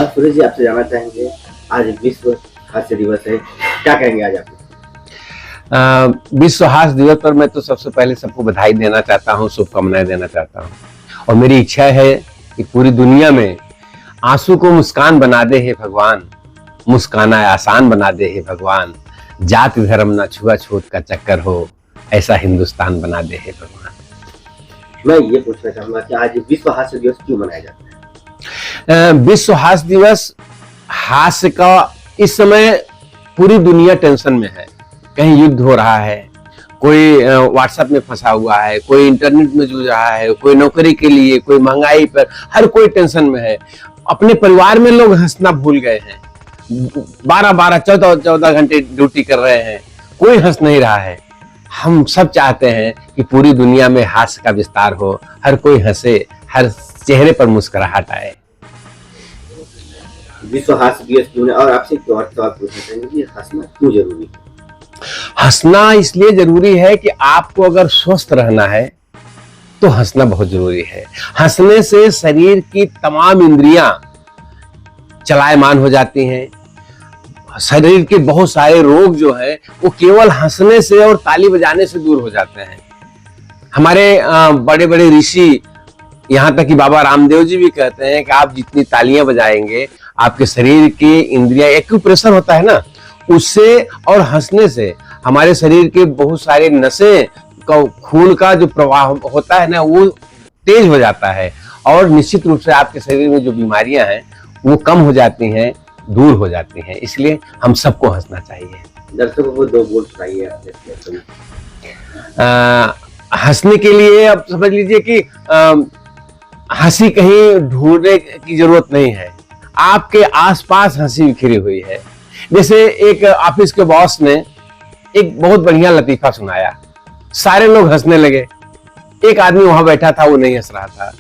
सूरज जी, आपसे जानना चाहेंगे, आज विश्व हास्य दिवस है, क्या कहेंगे आज आप? विश्व हास्य दिवस पर मैं तो सबसे पहले सबको बधाई देना चाहता हूँ, शुभकामनाएं देना चाहता हूँ। और मेरी इच्छा है कि पूरी दुनिया में आंसू को मुस्कान बना दे हे भगवान, मुस्काना आसान बना दे हे भगवान, जाति धर्म ना छुआछूत का चक्कर हो, ऐसा हिंदुस्तान बना दे हे भगवान। मैं ये पूछना चाहूंगा कि आज विश्व हास्य दिवस क्यों मनाया जाता है? विश्व हास्य दिवस, हास्य का इस समय पूरी दुनिया टेंशन में है। कहीं युद्ध हो रहा है, कोई व्हाट्सएप में फंसा हुआ है, कोई इंटरनेट में जूझ रहा है, कोई नौकरी के लिए, कोई महंगाई पर, हर कोई टेंशन में है। अपने परिवार में लोग हंसना भूल गए हैं। 12-12, 14-14 घंटे ड्यूटी कर रहे हैं, कोई हंस नहीं रहा है। हम सब चाहते हैं कि पूरी दुनिया में हास्य का विस्तार हो, हर कोई हंसे, हर चेहरे पर मुस्कुराहट आए। विश्व हास्य दिवस क्यों है, और आपसे एक और सवाल पूछना चाहेंगे कि हंसना क्यों जरूरी है? हंसना इसलिए जरूरी है कि आपको अगर स्वस्थ रहना है तो हंसना बहुत जरूरी है। हंसने से शरीर की तमाम इंद्रियां चलायमान हो जाती हैं। शरीर के बहुत सारे रोग जो है वो केवल हंसने से और ताली बजाने से दूर हो जाते हैं। हमारे बड़े बड़े ऋषि, यहाँ तक कि बाबा रामदेव जी भी कहते हैं कि आप जितनी तालियां बजाएंगे, आपके शरीर की इंद्रियां, एक्यूप्रेशर होता है ना, उससे और हंसने से हमारे शरीर के बहुत सारे नसें का, खून का जो प्रवाह होता है ना, वो तेज हो जाता है और निश्चित रूप से आपके शरीर में जो बीमारियां हैं वो कम हो जाती हैं, दूर हो जाती हैं। इसलिए हम सबको हंसना चाहिए। दर्शकों को 2 बोल सुनाइए अपने। हंसने के लिए अब समझ लीजिए कि हंसी कहीं ढूंढने की जरूरत नहीं है, आपके आसपास हंसी बिखरी हुई है। जैसे एक ऑफिस के बॉस ने एक बहुत बढ़िया लतीफा सुनाया, सारे लोग हंसने लगे। एक आदमी वहां बैठा था, वो नहीं हंस रहा था।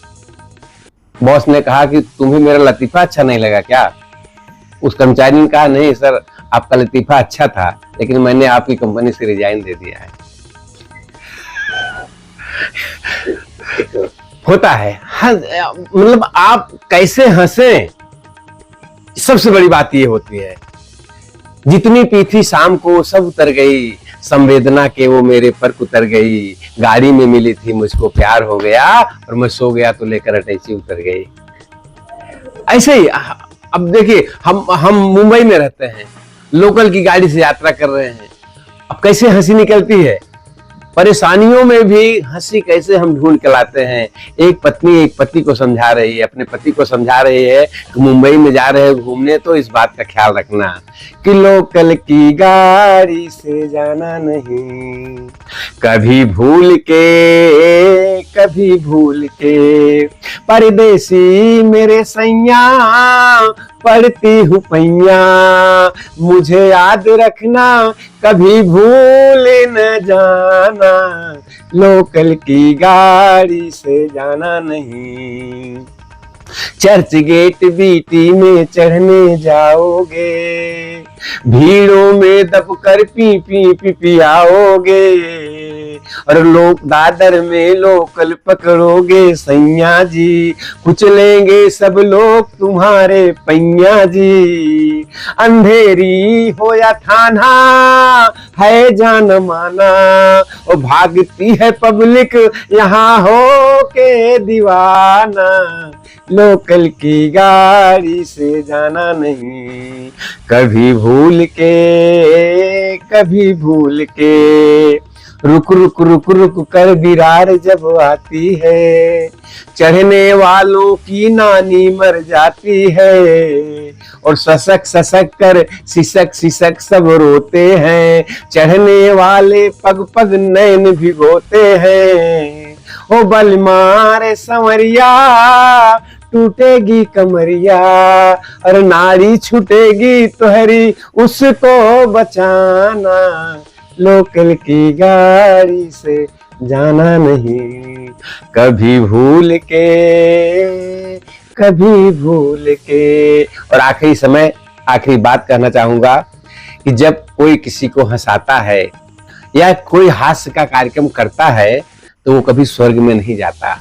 बॉस ने कहा कि तुम्हें मेरा लतीफा अच्छा नहीं लगा क्या? उस कर्मचारी ने कहा, नहीं सर, आपका लतीफा अच्छा था, लेकिन मैंने आपकी कंपनी से रिजाइन दे दिया है। होता है मतलब आप कैसे हंसें, सबसे बड़ी बात ये होती है। जितनी पी थी शाम को सब उतर गई, संवेदना के वो मेरे पर उतर गई, गाड़ी में मिली थी मुझको प्यार हो गया, और मैं सो गया तो लेकर अटैची उतर गई। ऐसे ही अब देखिए, हम मुंबई में रहते हैं, लोकल की गाड़ी से यात्रा कर रहे हैं, अब कैसे हंसी निकलती है। परेशानियों में भी हंसी कैसे हम ढूंढ के लाते हैं। एक पत्नी एक पति को समझा रही है, अपने पति को समझा रही है कि मुंबई में जा रहे हो घूमने, तो इस बात का ख्याल रखना कि लोकल की गाड़ी से जाना नहीं, कभी भूल के परदेसी मेरे सैया, पढ़ती हूँ पैया, मुझे याद रखना, कभी भूल न जाना, लोकल की गाड़ी से जाना नहीं। चर्च गेट बीटी में चढ़ने जाओगे, भीड़ों में दबकर पी पी आओगे, और लोग दादर में लोकल पकड़ोगे सैया जी, कुचलेंगे सब लोग तुम्हारे पैया जी। अंधेरी हो या थाना है जान माना, और भागती है पब्लिक यहाँ हो के दीवाना, लोकल की गाड़ी से जाना नहीं, कभी भूल के रुक रुक रुक रुक कर विरार जब आती है, चढ़ने वालों की नानी मर जाती है, और ससक ससक कर सिसक सिसक सब रोते हैं, चढ़ने वाले पग पग नैन भिगोते हैं। ओ बल मारे संवरिया, टूटेगी कमरिया, और नारी छूटेगी तुहरी, उसको बचाना, लोकल की गाड़ी से जाना नहीं, कभी भूल के। और आखिरी बात कहना चाहूंगा कि जब कोई किसी को हंसाता है या कोई हास्य का कार्यक्रम करता है तो वो कभी स्वर्ग में नहीं जाता।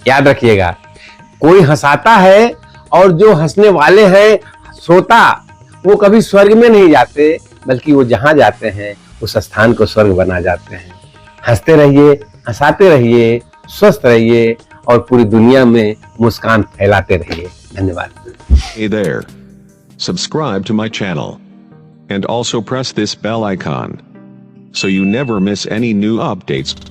याद रखिएगा, कोई हंसाता है और जो हंसने वाले हैं श्रोता, वो कभी स्वर्ग में नहीं जाते, बल्कि वो जहां जाते हैं उस स्थान को स्वर्ग बना जाते हैं। हंसते रहिए, हंसाते रहिए, स्वस्थ रहिए और पूरी दुनिया में मुस्कान फैलाते रहिए। धन्यवाद। Hey there. Subscribe to my channel. And also press this bell icon so you never miss any new updates.